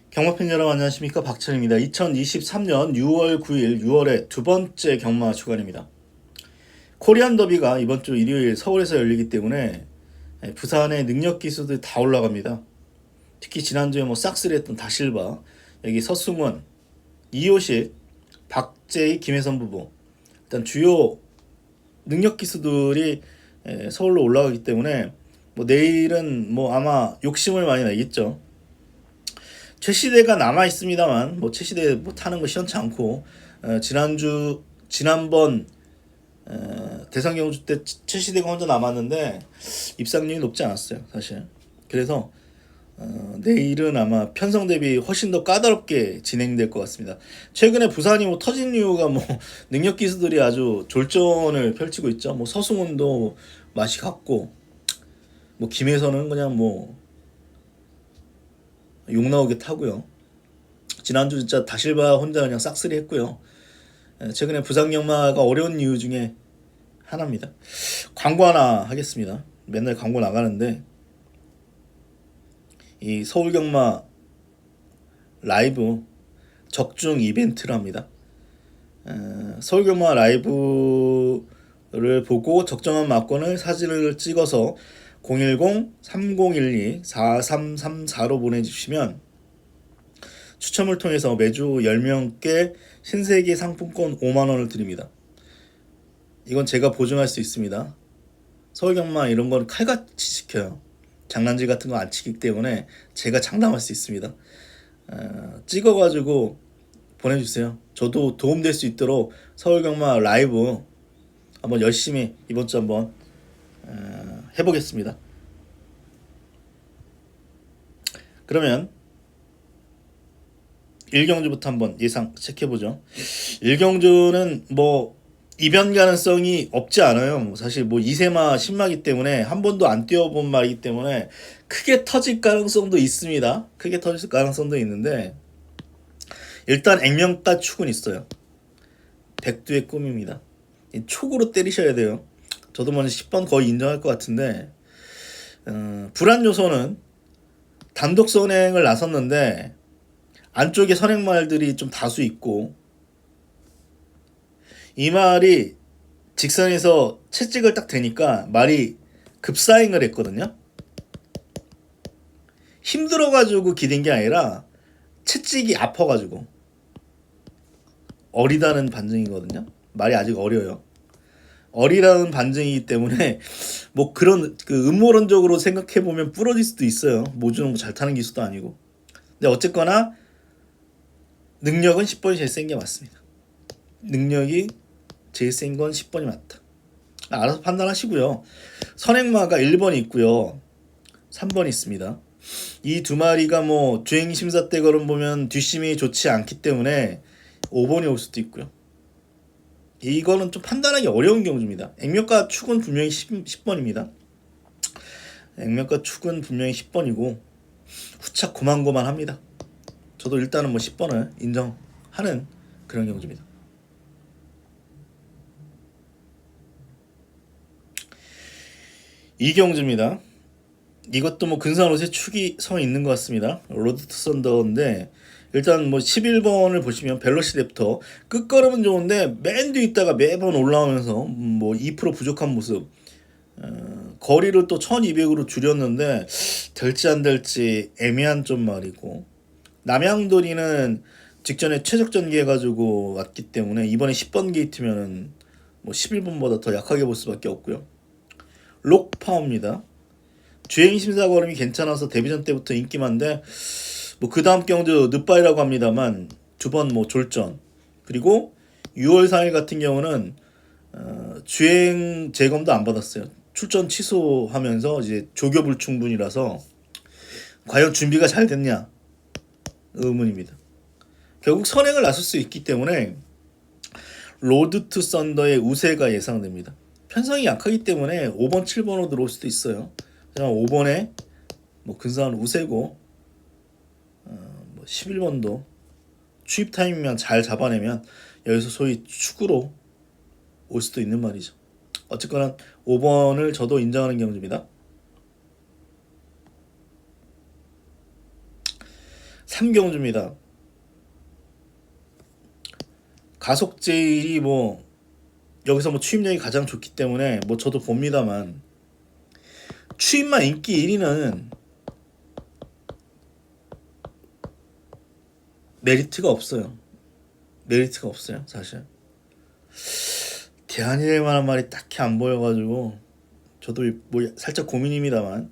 경마팬 여러분 안녕하십니까, 박철입니다. 2023년 6월 9일 6월의 두 번째 경마 주간입니다. 코리안 더비가 이번 주 일요일 서울에서 열리기 때문에 부산의 능력 기수들 다 올라갑니다. 특히 지난주에 싹쓸이 했던 다실바, 여기 서승원, 이효식, 박재희, 김혜선 부부, 일단 주요 능력 기수들이 서울로 올라가기 때문에 내일은 아마 욕심을 많이 내겠죠. 최시대가 남아 있습니다만 최시대 타는 거 시원치 않고, 지난번 대상경주 때 최시대가 혼자 남았는데 입상률이 높지 않았어요, 사실. 그래서 내일은 아마 편성 대비 훨씬 더 까다롭게 진행될 것 같습니다. 최근에 부산이 터진 이유가 능력 기수들이 아주 졸전을 펼치고 있죠. 서승훈도 맛이 갔고, 김혜선은 그냥 욕 나오게 타고요. 지난주 진짜 다실바 혼자 그냥 싹쓸이 했고요. 최근에 부산 경마가 어려운 이유 중에 하나입니다. 광고 하나 하겠습니다. 맨날 광고 나가는데 이 서울 경마 라이브 적중 이벤트랍니다. 서울 경마 라이브를 보고 적정한 막권을 사진을 찍어서 010-3012-4334로 보내주시면 추첨을 통해서 매주 10명께 신세계 상품권 5만원을 드립니다. 이건 제가 보증할 수 있습니다. 서울경마 이런 건 칼같이 지켜요. 장난질 같은 거 안 치기 때문에 제가 장담할 수 있습니다. 찍어가지고 보내주세요. 저도 도움될 수 있도록 서울경마 라이브 한번 열심히 이번 주 한번 해보겠습니다. 그러면 1경주부터 한번 예상 체크해보죠. 1경주는 이변 가능성이 없지 않아요. 사실 2세마 신마기 때문에 한 번도 안 뛰어본 말이기 때문에 크게 터질 가능성도 있습니다. 크게 터질 가능성도 있는데, 일단 액면가 축은 있어요. 백두의 꿈입니다. 촉으로 때리셔야 돼요. 저도 먼저 10번 거의 인정할 것 같은데, 불안 요소는 단독 선행을 나섰는데 안쪽에 선행말들이 좀 다수 있고, 이 말이 직선에서 채찍을 딱 대니까 말이 급사행을 했거든요. 힘들어가지고 기댄 게 아니라 채찍이 아파가지고 어리다는 반증이거든요. 말이 아직 어려요. 어리라는 반증이기 때문에 그런 음모론적으로 생각해보면 부러질 수도 있어요. 모주는 잘 타는 기수도 아니고. 근데 어쨌거나 능력은 10번이 제일 센 게 맞습니다. 능력이 제일 센 건 10번이 맞다. 알아서 판단하시고요. 선행마가 1번이 있고요. 3번이 있습니다. 이 두 마리가 주행 심사 때 걸음 보면 뒷심이 좋지 않기 때문에 5번이 올 수도 있고요. 이거는 좀 판단하기 어려운 경주입니다. 액면가 축은 분명히 10번입니다. 액면가 축은 분명히 10번이고 후착 고만고만합니다. 저도 일단은 10번을 인정하는 그런 경주입니다. 이 경주입니다. 이것도 근사한 옷에 축이 서 있는 것 같습니다. 로드 투 썬더인데, 일단 11번을 보시면 벨로시랩터 끝걸음은 좋은데 맨 뒤에 있다가 매번 올라오면서 2% 부족한 모습. 거리를 또 1200으로 줄였는데 될지 안 될지 애매한 좀 말이고, 남양돌이는 직전에 최적 전개해가지고 왔기 때문에 이번에 10번 게이트면은 11번보다 더 약하게 볼 수밖에 없고요. 록파워입니다. 주행 심사 걸음이 괜찮아서 데뷔전 때부터 인기만데 그 다음 경주 늦바이라고 합니다만 두 번 졸전, 그리고 6월 4일 같은 경우는 주행 재검도 안 받았어요. 출전 취소하면서 이제 조교불충분이라서 과연 준비가 잘 됐냐 의문입니다. 결국 선행을 나설 수 있기 때문에 로드 투 썬더의 우세가 예상됩니다. 편성이 약하기 때문에 5번, 7번으로 들어올 수도 있어요. 그냥 5번에 근사한 우세고, 11번도 추입 타이밍만 잘 잡아내면 여기서 소위 축으로 올 수도 있는 말이죠. 어쨌거나 5번을 저도 인정하는 경주입니다. 3경주입니다. 가속제일이 뭐 여기서 뭐 추임력이 가장 좋기 때문에 뭐 저도 봅니다만, 추임만 인기 1위는 메리트가 없어요. 메리트가 없어요, 사실. 대안이 될 만한 말이 딱히 안 보여가지고 저도 뭐 살짝 고민입니다만,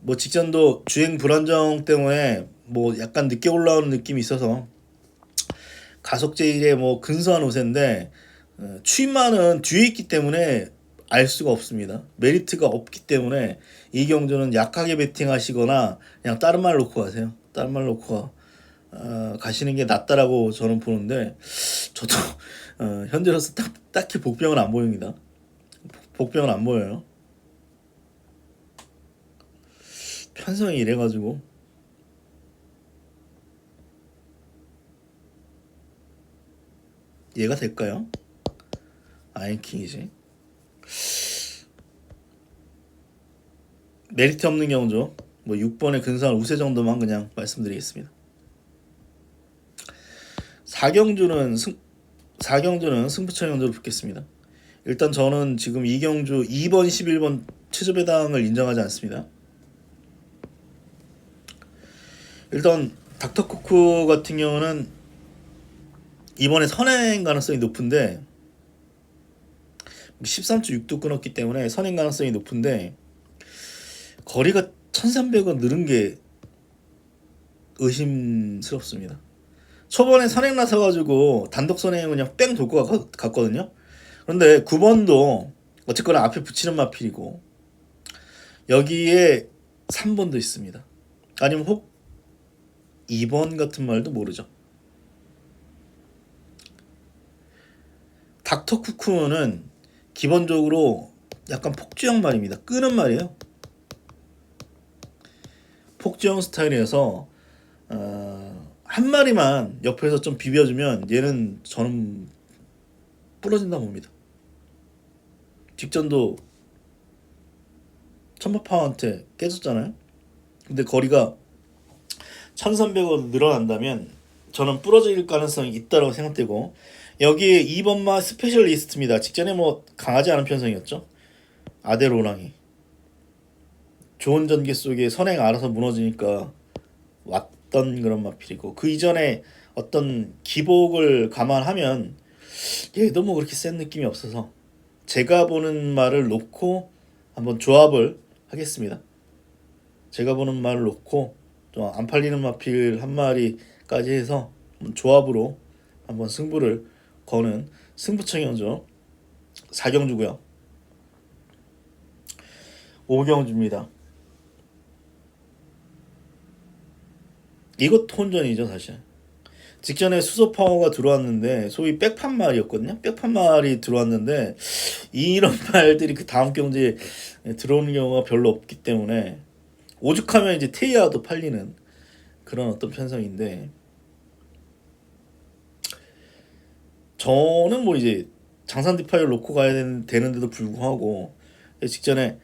뭐 직전도 주행 불안정 때문에 뭐 약간 늦게 올라오는 느낌이 있어서 가속제일의 뭐 근소한 우세인데, 추임만은 뒤에 있기 때문에 알 수가 없습니다. 메리트가 없기 때문에 이 경주는 약하게 베팅하시거나 그냥 다른 말 놓고 가세요. 다른 말 놓고 가시는 게 낫다라고 저는 보는데, 저도 현재로서 딱히 복병은 안 보입니다. 복병은 안 보여요. 편성이 이래가지고. 얘가 될까요? 아이킹이지. 메리트 없는 경우죠. 뭐 6번의 근사한 우세 정도만 그냥 말씀드리겠습니다. 4경주는 승부처 경주로 붙겠습니다. 일단 저는 지금 2경주 2번, 11번 최저배당을 인정하지 않습니다. 일단 닥터코크 같은 경우는 이번에 선행 가능성이 높은데 13.6도 끊었기 때문에 선행 가능성이 높은데, 거리가 1300원 늘은 게 의심스럽습니다. 초반에 선행 나서가지고 단독 선행은 그냥 뺑 돌 것 같거든요. 그런데 9번도 어쨌거나 앞에 붙이는 마필이고, 여기에 3번도 있습니다. 아니면 혹 2번 같은 말도 모르죠. 닥터쿠쿠는 기본적으로 약간 폭주형 말입니다. 끄는 말이에요. 폭주형 스타일이어서 한 마리만 옆에서 좀 비벼주면 얘는 저는 부러진다 봅니다. 직전도 천마파한테 깨졌잖아요. 근데 거리가 1300원 늘어난다면 저는 부러질 가능성이 있다고 생각되고, 여기에 2번마 스페셜리스트입니다. 직전에 뭐 강하지 않은 편성이었죠. 아데로랑이 좋은 전개 속에 선행 알아서 무너지니까 왔던 그런 마필이고, 그 이전에 어떤 기복을 감안하면 얘도 뭐 그렇게 센 느낌이 없어서 제가 보는 말을 놓고 한번 조합을 하겠습니다. 제가 보는 말을 놓고 좀 안 팔리는 마필 한 마리까지 해서 조합으로 한번 승부를 거는 승부처경주 4경주고요. 5경주입니다. 이것도 혼전이죠, 사실. 직전에 수소 파워가 들어왔는데 소위 백판 말이었거든요. 백판 말이 들어왔는데 이런 말들이 그 다음 경주에 들어오는 경우가 별로 없기 때문에 오죽하면 이제 테이아도 팔리는 그런 어떤 편성인데, 저는 뭐 이제 장산 디파이를 놓고 가야 되는데도 불구하고 직전에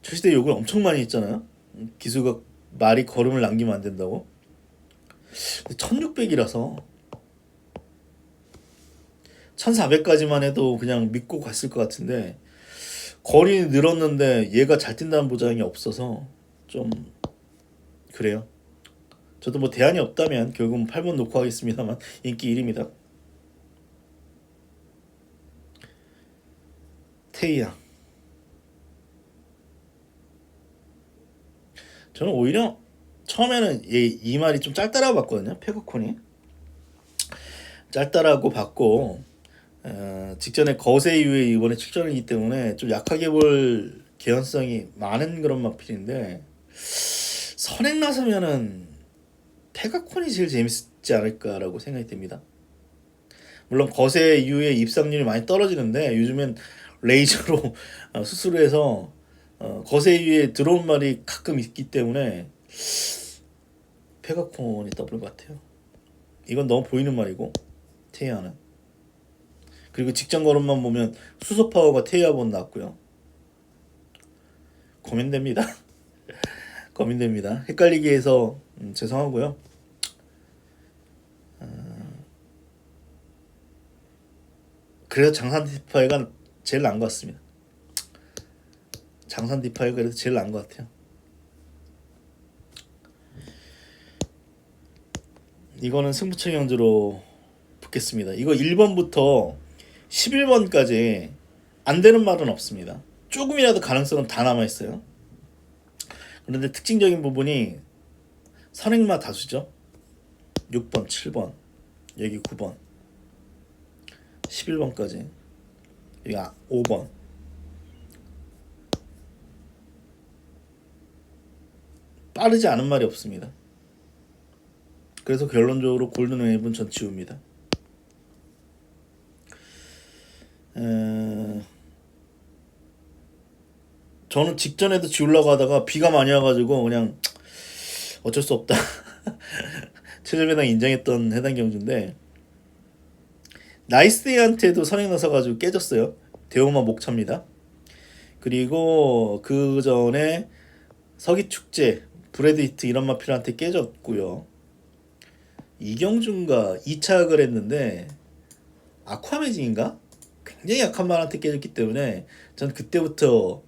철시대 욕을 엄청 많이 했잖아요. 기수가 말이 걸음을 남기면 안 된다고. 1600이라서 1400까지만 해도 그냥 믿고 갔을 것 같은데, 거리 늘었는데 얘가 잘 뛴다는 보장이 없어서 좀 그래요. 저도 뭐 대안이 없다면 결국은 8번 놓고 하겠습니다만 인기 1위입니다. 테이야. 저는 오히려 처음에는 이 말이 좀 짧다라고 봤거든요. 페거콘이 짧다라고 봤고, 직전에 거세 이후에 이번에 출전이기 때문에 좀 약하게 볼 개연성이 많은 그런 마필인데, 선행 나서면은 페가콘이 제일 재밌지 않을까라고 생각이 듭니다. 물론 거세 이후에 입상률이 많이 떨어지는데 요즘엔 레이저로 수술을 해서 거세 이후에 들어온 말이 가끔 있기 때문에 페가콘이 더블 것 같아요. 이건 너무 보이는 말이고, 테이아는. 그리고 직전 걸음만 보면 수소 파워가 테이아본 나왔고요. 고민됩니다. 고민됩니다. 헷갈리게 해서 죄송하고요. 그래서 장산 디파이가 제일 나은 것 같습니다. 장산 디파이가 그래도 제일 나은 것 같아요. 이거는 승부처 경주로 붙겠습니다. 이거 1번부터 11번까지 안 되는 말은 없습니다. 조금이라도 가능성은 다 남아있어요. 그런데 특징적인 부분이 선행마 다수죠. 6번, 7번, 여기 9번, 11번까지, 여기 5번. 빠르지 않은 말이 없습니다. 그래서 결론적으로 골든웨이브는 전 지웁니다. 저는 직전에도 지우려고 하다가 비가 많이 와가지고 그냥 어쩔 수 없다 최저배당 인정했던 해당 경주인데, 나이스데이한테도 선행 나서가지고 깨졌어요. 대호마 목차입니다. 그리고 그 전에 서기축제, 브래드히트 이런 마필한테 깨졌고요. 이경준가 2착을 했는데 아쿠아매직인가? 굉장히 약한 말한테 깨졌기 때문에 전 그때부터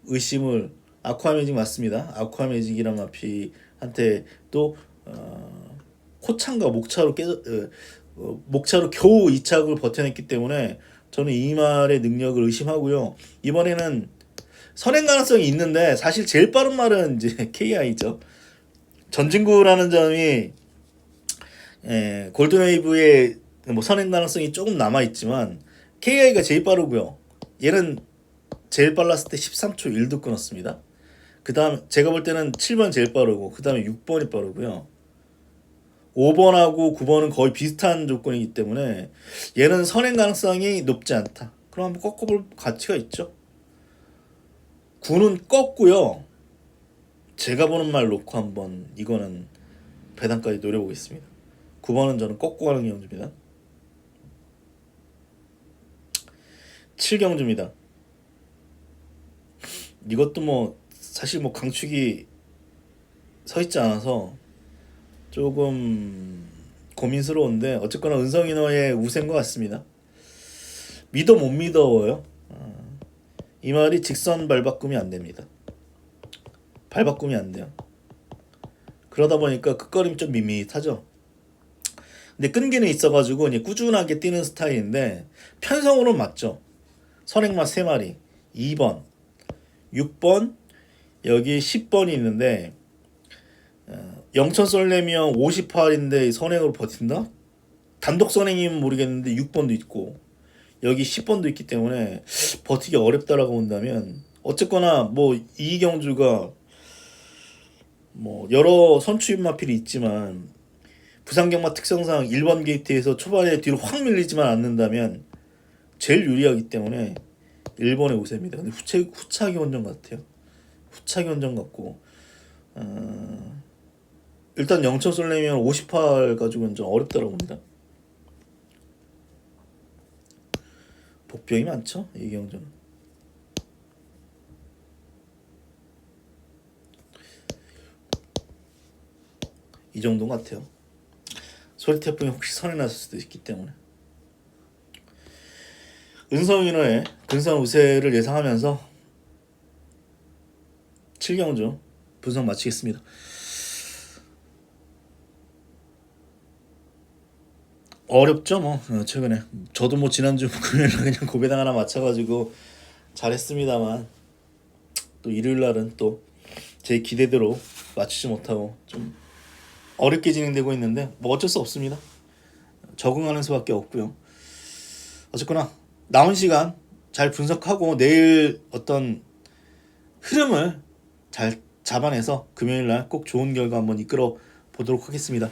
의심을, 아쿠아매직 맞습니다. 아쿠아매직이란 마피한테 또 코창과 목차로 목차로 겨우 2착을 버텨냈기 때문에 저는 이 말의 능력을 의심하고요. 이번에는 선행 가능성이 있는데 사실 제일 빠른 말은 이제 KI죠. 전진구라는 점이 골든웨이브의 뭐 선행 가능성이 조금 남아 있지만 KI가 제일 빠르고요. 얘는 제일 빨랐을 때 13초 1도 끊었습니다. 그 다음 제가 볼 때는 7번 제일 빠르고 그 다음에 6번이 빠르고요. 5번하고 9번은 거의 비슷한 조건이기 때문에 얘는 선행 가능성이 높지 않다. 그럼 한번 꺾어볼 가치가 있죠. 9는 꺾고요. 제가 보는 말 놓고 한번 이거는 배당까지 노려보겠습니다. 9번은 저는 꺾고 가는 경주입니다. 7경주입니다. 이것도 뭐 사실 뭐 강축이 서 있지 않아서 조금 고민스러운데 어쨌거나 은성인어의 우세인 것 같습니다. 믿어 못 믿어요. 이 말이 직선 발바꿈이 안 됩니다. 발바꿈이 안 돼요. 그러다 보니까 끝걸음이 좀 밋밋하죠. 근데 끈기는 있어가지고 이제 꾸준하게 뛰는 스타일인데 편성으로는 맞죠. 선행마 3마리 2번 6번 여기 10번이 있는데 영천 솔레미언 58인데 선행으로 버틴다? 단독 선행이면 모르겠는데 6번도 있고 여기 10번도 있기 때문에 버티기 어렵다라고 본다면 어쨌거나 뭐 이 경주가 뭐 여러 선추입 마필이 있지만 부산경마 특성상 1번 게이트에서 초반에 뒤로 확 밀리지만 않는다면 제일 유리하기 때문에 1번의 우세입니다. 근데 후차기 원정 같아요. 후차기 원정 같고 일단 영천 솔레미언 58 가지고는 좀 어렵다고 봅니다. 복병이 많죠 이 경주는. 이 정도 같아요. 소리태풍이 혹시 선에 났을 수도 있기 때문에. 은성인어의 근선 우세를 예상하면서 7경주 분석 마치겠습니다. 어렵죠 뭐. 최근에 저도 뭐 지난주 금요일날 그냥 고배당 하나 맞춰가지고 잘했습니다만 또 일요일날은 또 제 기대대로 맞추지 못하고 좀 어렵게 진행되고 있는데 뭐 어쩔 수 없습니다. 적응하는 수밖에 없고요. 어쨌거나 남은 시간 잘 분석하고 내일 어떤 흐름을 잘 잡아내서 금요일날 꼭 좋은 결과 한번 이끌어 보도록 하겠습니다.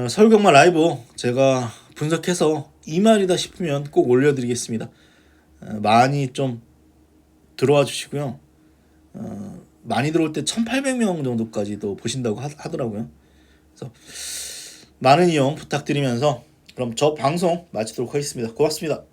서울경마 라이브 제가 분석해서 이 말이다 싶으면 꼭 올려드리겠습니다. 많이 좀 들어와 주시고요. 많이 들어올 때 1800명 정도까지도 보신다고 하더라고요. 그래서 많은 이용 부탁드리면서 그럼 저 방송 마치도록 하겠습니다. 고맙습니다.